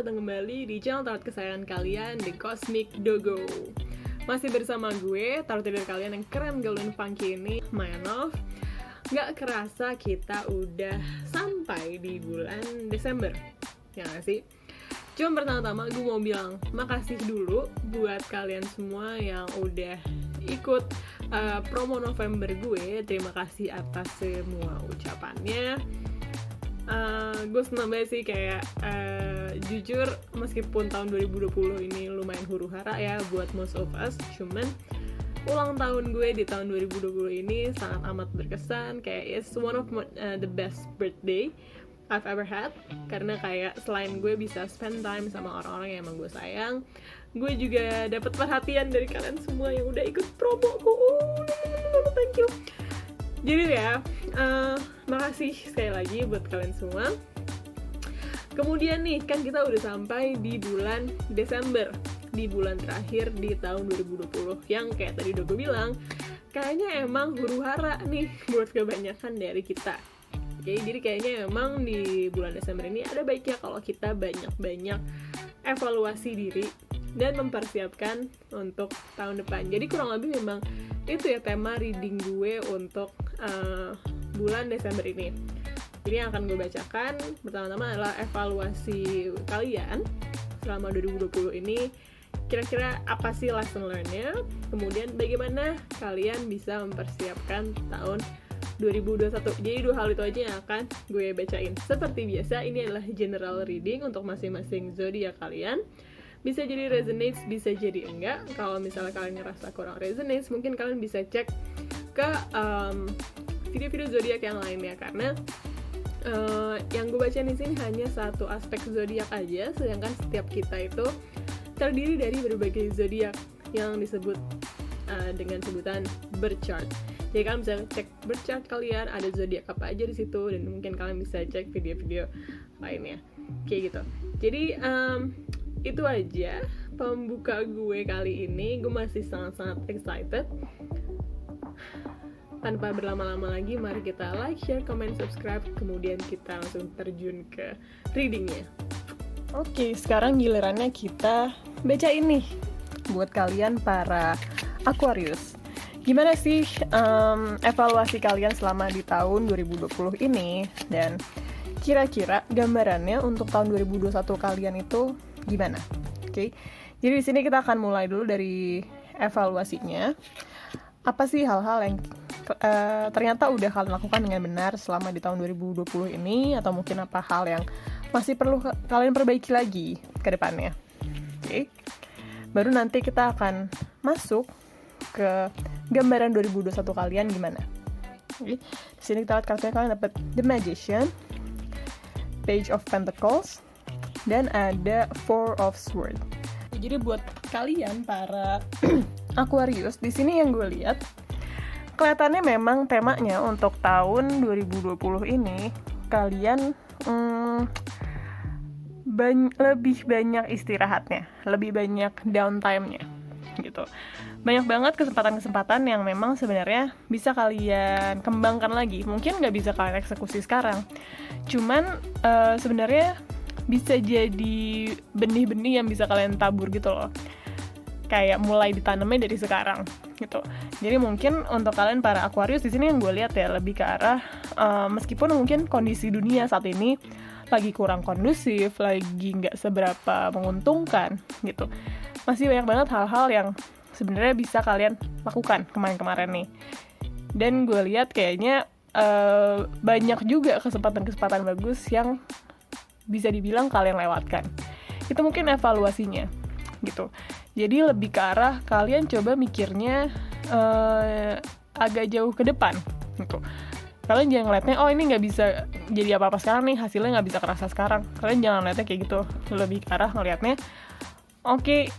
selamat datang kembali di channel tarot kesayangan kalian, The Cosmic Dogo. Masih bersama gue, tarot reader kalian yang keren, gaul, funky ini, Mayanov. Gak kerasa kita udah sampai di bulan Desember, ya gak sih? Cuma pertama-tama gue mau bilang makasih dulu buat kalian semua yang udah ikut promo November gue. Terima kasih atas semua ucapannya. Gue senang banget sih kayak jujur meskipun tahun 2020 ini lumayan huru-hara ya buat most of us, cuman ulang tahun gue di tahun 2020 ini sangat amat berkesan. Kayak it's one of the best birthday I've ever had, karena kayak selain gue bisa spend time sama orang-orang yang emang gue sayang, gue juga dapat perhatian dari kalian semua yang udah ikut promoku. Thank you. Jadi ya, makasih sekali lagi buat kalian semua. Kemudian nih, kan kita udah sampai di bulan Desember, di bulan terakhir di tahun 2020, yang kayak tadi udah gue bilang, kayaknya emang huru-hara nih buat kebanyakan dari kita. Oke, jadi kayaknya emang di bulan Desember ini ada baiknya kalau kita banyak-banyak evaluasi diri dan mempersiapkan untuk tahun depan. Jadi kurang lebih memang itu ya tema reading gue untuk bulan Desember ini. Jadi yang akan gue bacakan pertama-tama adalah evaluasi kalian selama 2020 ini. Kira-kira apa sih lesson learn-nya? Kemudian bagaimana kalian bisa mempersiapkan tahun 2021. Jadi dua hal itu aja yang akan gue bacain. Seperti biasa, ini adalah general reading untuk masing-masing zodiak kalian. Bisa jadi resonates, bisa jadi enggak. Kalau misalnya kalian ngerasa kurang resonates, mungkin kalian bisa cek ke video-video zodiak yang lainnya, karena yang gue bacain di sini hanya satu aspek zodiak aja, sedangkan setiap kita itu terdiri dari berbagai zodiak yang disebut dengan sebutan birth chart. Jadi kalian bisa cek birth chart kalian, ada zodiak apa aja di situ, dan mungkin kalian bisa cek video-video lainnya. Kayak gitu. Jadi itu aja pembuka gue kali ini. Gue masih sangat-sangat excited. Tanpa berlama-lama lagi, mari kita like, share, comment, subscribe, kemudian kita langsung terjun ke readingnya. Oke, sekarang gilirannya kita baca ini buat kalian para Aquarius. Gimana sih evaluasi kalian selama di tahun 2020 ini, dan kira-kira gambarannya untuk tahun 2021 kalian itu gimana? Oke. Jadi di sini kita akan mulai dulu dari evaluasinya. Apa sih hal-hal yang ternyata udah kalian lakukan dengan benar selama di tahun 2020 ini, atau mungkin apa hal yang masih perlu kalian perbaiki lagi ke depannya. Oke. Baru nanti kita akan masuk ke gambaran 2021 kalian gimana. Oke. Di sini kita lihat kartunya, kalian dapat The Magician, Page of Pentacles, dan ada Four of Swords. Jadi buat kalian para Aquarius, di sini yang gue lihat kelihatannya memang temanya untuk tahun 2020 ini kalian lebih banyak istirahatnya, lebih banyak downtime-nya gitu. Banyak banget kesempatan-kesempatan yang memang sebenarnya bisa kalian kembangkan lagi. Mungkin nggak bisa kalian eksekusi sekarang, cuman sebenarnya bisa jadi benih-benih yang bisa kalian tabur gitu loh. Kayak mulai ditanamnya dari sekarang gitu. Jadi mungkin untuk kalian para Aquarius di sini yang gue lihat ya lebih ke arah meskipun mungkin kondisi dunia saat ini lagi kurang kondusif, lagi nggak seberapa menguntungkan gitu, masih banyak banget hal-hal yang sebenarnya bisa kalian lakukan kemarin-kemarin nih. Dan gue lihat kayaknya banyak juga kesempatan-kesempatan bagus yang bisa dibilang kalian lewatkan. Itu mungkin evaluasinya gitu. Jadi lebih ke arah kalian coba mikirnya agak jauh ke depan gitu. Kalian jangan ngeliatnya, oh ini nggak bisa jadi apa-apa sekarang nih, hasilnya nggak bisa kerasa sekarang. Kalian jangan ngeliatnya kayak gitu. Lebih ke arah ngeliatnya, oke,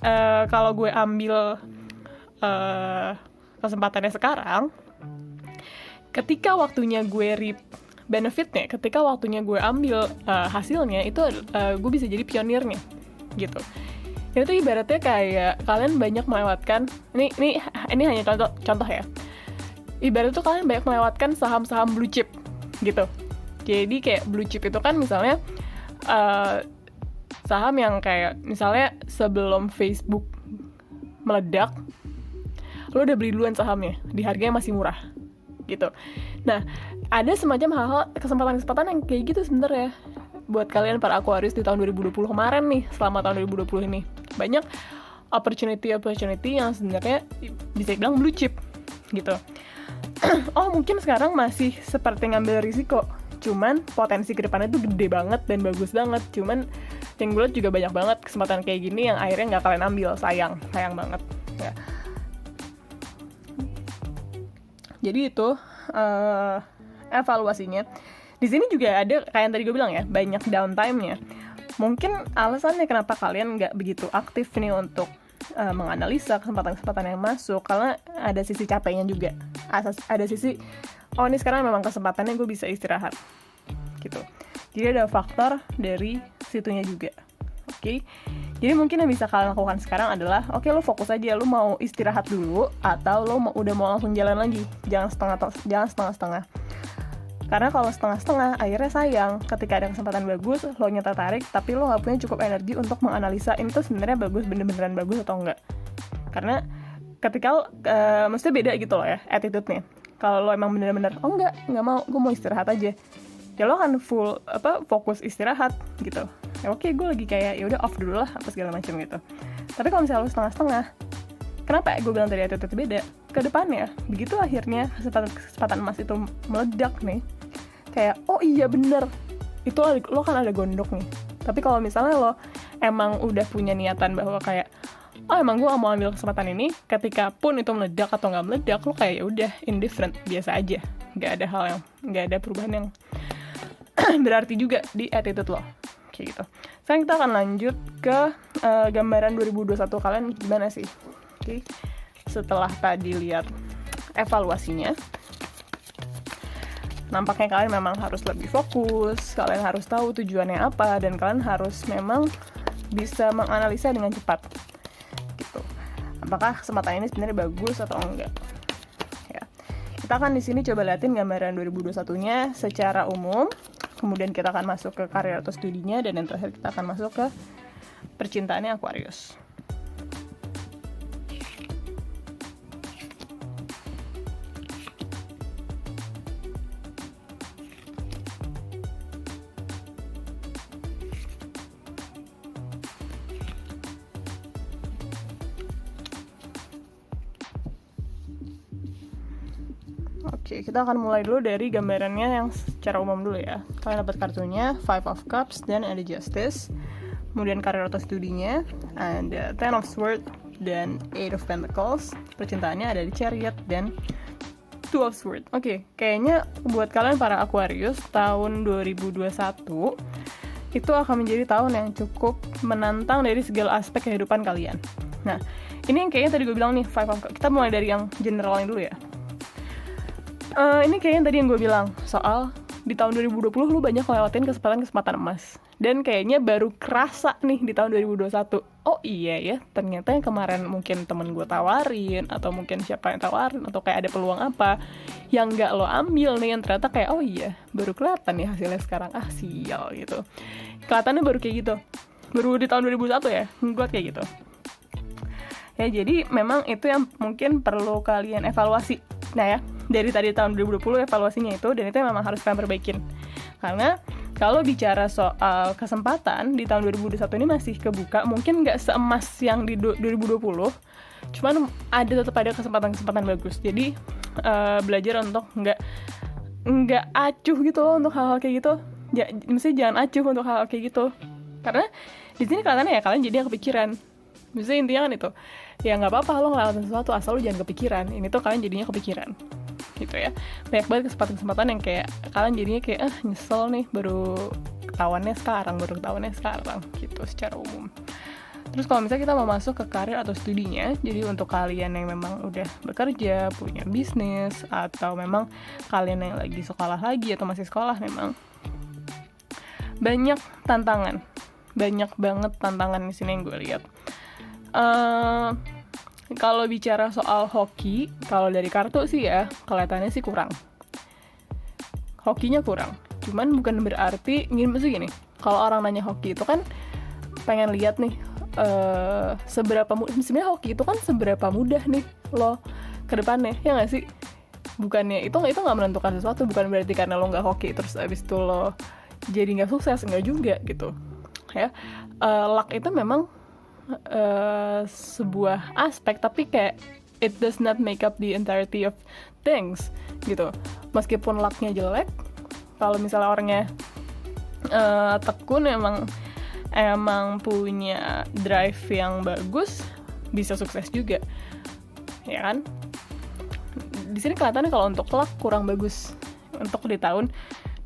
kalau gue ambil kesempatannya sekarang, ketika waktunya gue reap benefitnya, ketika waktunya gue ambil hasilnya, itu gue bisa jadi pionirnya gitu. Itu ibaratnya kayak kalian banyak melewatkan, ini hanya contoh ya. Ibaratnya tuh kalian banyak melewatkan saham-saham blue chip gitu. Jadi kayak blue chip itu kan misalnya saham yang kayak misalnya sebelum Facebook meledak, lo udah beli duluan sahamnya di harganya masih murah gitu. Nah, ada semacam hal-hal kesempatan-kesempatan yang kayak gitu sebenarnya buat kalian para Aquarius di tahun 2020 kemarin nih, selama tahun 2020 ini. Banyak opportunity yang sebenarnya bisa dibilang blue chip gitu. Oh, mungkin sekarang masih seperti ngambil risiko, cuman potensi kedepannya tuh gede banget dan bagus banget. Cuman yang gue liat juga banyak banget kesempatan kayak gini yang akhirnya nggak kalian ambil, sayang banget ya. Jadi itu evaluasinya. Di sini juga ada kayak yang tadi gue bilang ya, banyak downtime-nya. Mungkin alasannya kenapa kalian nggak begitu aktif nih untuk menganalisa kesempatan-kesempatan yang masuk, karena ada sisi capeknya juga. Ada sisi, oh ini sekarang memang kesempatannya gue bisa istirahat gitu. Jadi ada faktor dari situnya juga. Oke. Jadi mungkin yang bisa kalian lakukan sekarang adalah, oke, lo fokus aja, lo mau istirahat dulu atau lo udah mau langsung jalan lagi. Jangan setengah-setengah. Karena kalau setengah-setengah, akhirnya sayang ketika ada kesempatan bagus, lo tertarik, tapi lo gak punya cukup energi untuk menganalisa ini tuh sebenarnya bagus, bener-beneran bagus atau enggak. Karena ketika maksudnya beda gitu loh ya, attitude-nya. Kalau lo emang bener-bener, oh enggak mau, gue mau istirahat aja, ya lo akan full fokus istirahat gitu. Ya oke, gue lagi kayak ya udah off dulu lah apa segala macam gitu. Tapi kalau misalnya lo setengah-setengah, kenapa gue bilang tadi attitude beda? Ke depannya, begitu akhirnya kesempatan emas itu meledak nih, kayak oh iya bener, itu lo kan ada gondok nih. Tapi kalau misalnya lo emang udah punya niatan bahwa kayak, oh emang gue mau ambil kesempatan ini, ketika pun itu meledak atau nggak meledak, lo kayak ya udah indifferent, biasa aja, nggak ada perubahan yang berarti juga di attitude lo, kayak gitu. Sekarang kita akan lanjut ke gambaran 2021 kalian gimana sih? Oke. Setelah tadi lihat evaluasinya, nampaknya kalian memang harus lebih fokus, kalian harus tahu tujuannya apa, dan kalian harus memang bisa menganalisa dengan cepat gitu. Apakah kesempatan ini sebenarnya bagus atau enggak? Ya. Kita akan di sini coba liatin gambaran 2021-nya secara umum, kemudian kita akan masuk ke karir atau studinya, dan yang terakhir kita akan masuk ke percintaannya Aquarius. Oke, kita akan mulai dulu dari gambarannya yang secara umum dulu ya. Kalian dapat kartunya Five of Cups dan ada Justice. Kemudian karir atau studinya ada Ten of Swords dan Eight of Pentacles. Percintaannya ada di Chariot dan Two of Swords. Oke, kayaknya buat kalian para Aquarius, tahun 2021 itu akan menjadi tahun yang cukup menantang dari segala aspek kehidupan kalian. Nah, ini yang kayaknya tadi gue bilang nih, Five of Cups. Kita mulai dari yang generalnya dulu ya. Ini kayaknya tadi yang gue bilang soal di tahun 2020 lu banyak lewatin kesempatan emas, dan kayaknya baru kerasa nih di tahun 2021, oh iya ya, ternyata yang kemarin mungkin temen gue tawarin, atau mungkin siapa yang tawarin, atau kayak ada peluang apa yang gak lo ambil nih, yang ternyata kayak oh iya, baru kelihatan nih hasilnya sekarang, sial gitu. Kelihatannya baru kayak gitu, baru di tahun 2021 ya, gue kayak gitu ya. Jadi memang itu yang mungkin perlu kalian evaluasi. Nah ya, dari tadi tahun 2020 evaluasinya itu, dan itu yang memang harus kalian perbaikin. Karena kalau bicara soal kesempatan di tahun 2021 ini masih kebuka, mungkin nggak seemas yang di 2020, cuman tetap ada kesempatan-kesempatan bagus. Jadi belajar untuk nggak acuh gitu loh untuk hal-hal kayak gitu. Mesti jangan acuh untuk hal-hal kayak gitu. Karena di sini kelihatannya ya kalian jadi yang kepikiran. Misalnya intinya kan itu, ya nggak apa-apa lo ngelakuin sesuatu asal lo jangan kepikiran. Ini tuh kalian jadinya kepikiran gitu ya. Banyak banget kesempatan-kesempatan yang kayak kalian jadinya kayak nyesel nih, baru ketahuannya sekarang gitu secara umum. Terus kalau misalnya kita mau masuk ke karir atau studinya, jadi untuk kalian yang memang udah bekerja, punya bisnis, atau memang kalian yang lagi sekolah lagi atau masih sekolah, memang banyak banget tantangan di sini yang gue lihat. Kalau bicara soal hoki, kalau dari kartu sih ya kelihatannya sih kurang. Hokinya kurang. Cuman bukan berarti maksudnya gini, kalau orang nanya hoki itu kan pengen lihat nih seberapa sebenarnya hoki itu kan seberapa mudah nih lo ke depannya, ya nggak sih? Bukannya itu nggak menentukan sesuatu, bukan berarti karena lo nggak hoki terus abis itu lo jadi nggak sukses, nggak juga gitu ya. Luck itu memang sebuah aspek, tapi kayak it does not make up the entirety of things gitu. Meskipun lucknya jelek, kalau misalnya orangnya tekun, emang punya drive yang bagus, bisa sukses juga, ya kan? Di sini kelihatannya kalau untuk luck kurang bagus untuk di tahun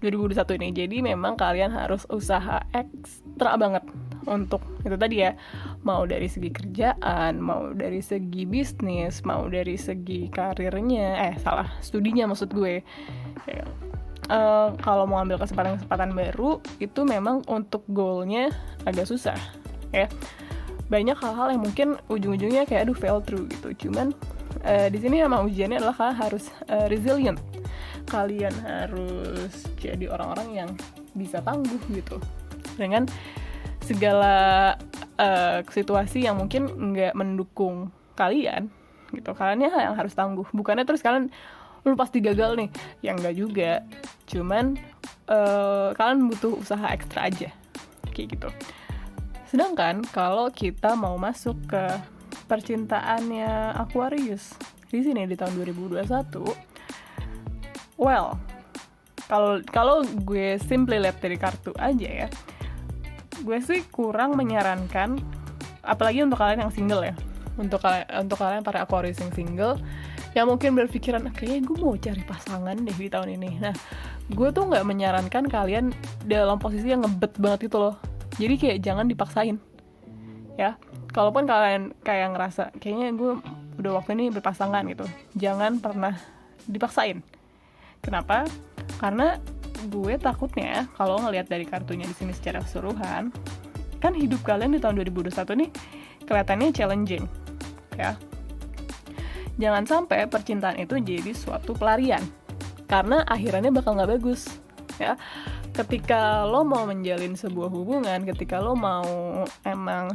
2021 ini. Jadi memang kalian harus usaha ekstra banget untuk itu tadi ya, mau dari segi kerjaan, mau dari segi bisnis, mau dari segi karirnya, studinya maksud gue. Kalau mau ambil kesempatan baru itu memang untuk goalnya agak susah ya. Banyak hal-hal yang mungkin ujung-ujungnya kayak fail through gitu. Cuman di sini emang ujiannya adalah kalian harus resilient. Kalian harus jadi orang-orang yang bisa tangguh gitu dengan segala situasi yang mungkin nggak mendukung kalian gitu. Kaliannya yang harus tangguh, bukannya terus kalian lu pasti gagal nih, ya enggak juga. Cuman kalian butuh usaha ekstra aja kayak gitu. Sedangkan kalau kita mau masuk ke percintaannya Aquarius di sini di tahun 2021, well, kalau gue simply lihat dari kartu aja ya, gue sih kurang menyarankan, apalagi untuk kalian yang single ya, untuk kalian para Aquarius yang single yang mungkin berpikiran kayaknya gue mau cari pasangan deh di tahun ini. Nah, gue tuh nggak menyarankan kalian dalam posisi yang ngebet banget itu loh. Jadi kayak jangan dipaksain ya. Kalaupun kalian kayak ngerasa kayaknya gue udah waktu ini berpasangan gitu, jangan pernah dipaksain. Kenapa? Karena gue takutnya kalau ngelihat dari kartunya di sini secara keseluruhan, kan hidup kalian di tahun 2021 nih kelihatannya challenging ya. Jangan sampai percintaan itu jadi suatu pelarian, karena akhirannya bakal nggak bagus ya. Ketika lo mau menjalin sebuah hubungan, ketika lo mau mau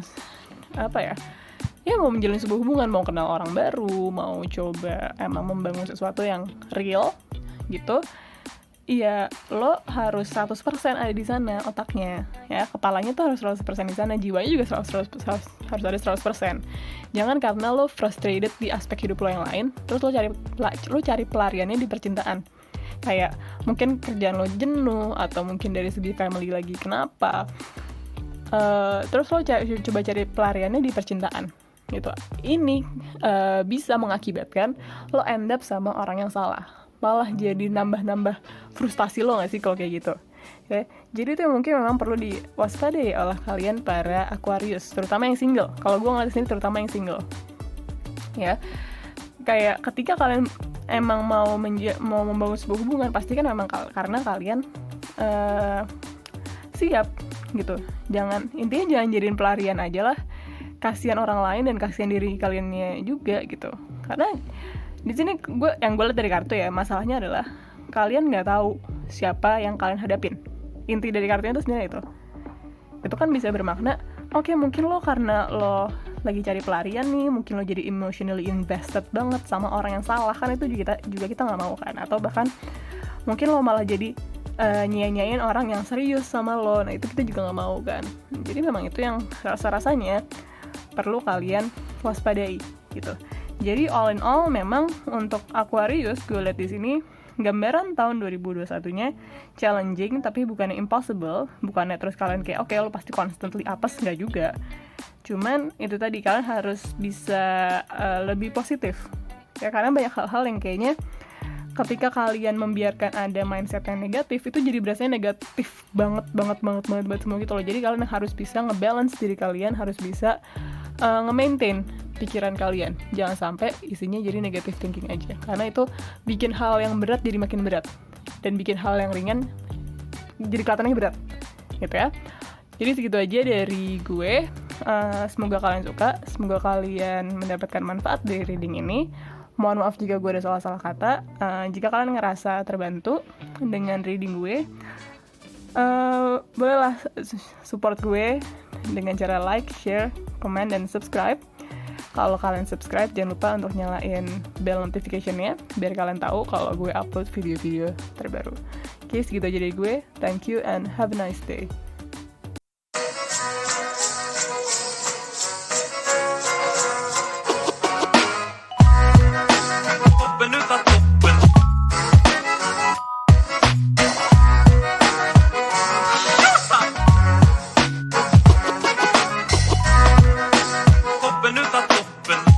menjalin sebuah hubungan, mau kenal orang baru, mau coba membangun sesuatu yang real gitu, ya lo harus 100% ada di sana otaknya ya, kepalanya tuh harus 100% di sana, jiwanya juga harus ada 100%. Jangan karena lo frustrated di aspek hidup lo yang lain, terus lo cari pelariannya di percintaan. Kayak mungkin kerjaan lo jenuh, atau mungkin dari segi family lagi kenapa, terus lo coba cari pelariannya di percintaan gitu. Ini bisa mengakibatkan lo end up sama orang yang salah, malah jadi nambah frustasi lo gak sih kalau kayak gitu. Okay? Jadi itu mungkin memang perlu diwaspadai oleh kalian para Aquarius, terutama yang single. Kalau gue ngeliat sini terutama yang single ya. Kayak ketika kalian emang mau membangun sebuah hubungan, pasti kan memang karena kalian siap gitu. Intinya jangan jadiin pelarian aja lah, kasihan orang lain dan kasihan diri kaliannya juga gitu. Karena di sini gue lihat dari kartu ya, masalahnya adalah kalian nggak tahu siapa yang kalian hadapin. Inti dari kartunya itu sebenarnya itu kan bisa bermakna, oke, mungkin lo karena lo lagi cari pelarian nih, mungkin lo jadi emotionally invested banget sama orang yang salah, kan itu juga kita nggak mau kan. Atau bahkan mungkin lo malah jadi nyanyain orang yang serius sama lo, nah itu kita juga nggak mau kan. Jadi memang itu yang rasanya perlu kalian waspadai gitu. Jadi all in all, memang untuk Aquarius gue lihat di sini gambaran tahun 2021-nya challenging, tapi bukannya impossible, bukannya terus kalian kayak oke, lo pasti constantly apes, nggak juga. Cuman itu tadi, kalian harus bisa lebih positif ya, karena banyak hal-hal yang kayaknya ketika kalian membiarkan ada mindset yang negatif, itu jadi berasanya negatif banget semua gitu loh. Jadi kalian harus bisa ngebalance diri kalian, harus bisa nge-maintain pikiran kalian, jangan sampai isinya jadi negative thinking aja, karena itu bikin hal yang berat jadi makin berat, dan bikin hal yang ringan jadi kelihatannya berat gitu ya. Jadi segitu aja dari gue. Semoga kalian suka, semoga kalian mendapatkan manfaat dari reading ini. Mohon maaf jika gue ada salah-salah kata. Jika kalian ngerasa terbantu dengan reading gue, bolehlah support gue dengan cara like, share, komen, dan subscribe. Kalau kalian subscribe, jangan lupa untuk nyalain bell notification-nya biar kalian tahu kalau gue upload video-video terbaru. Oke, segitu aja dari gue. Thank you and have a nice day.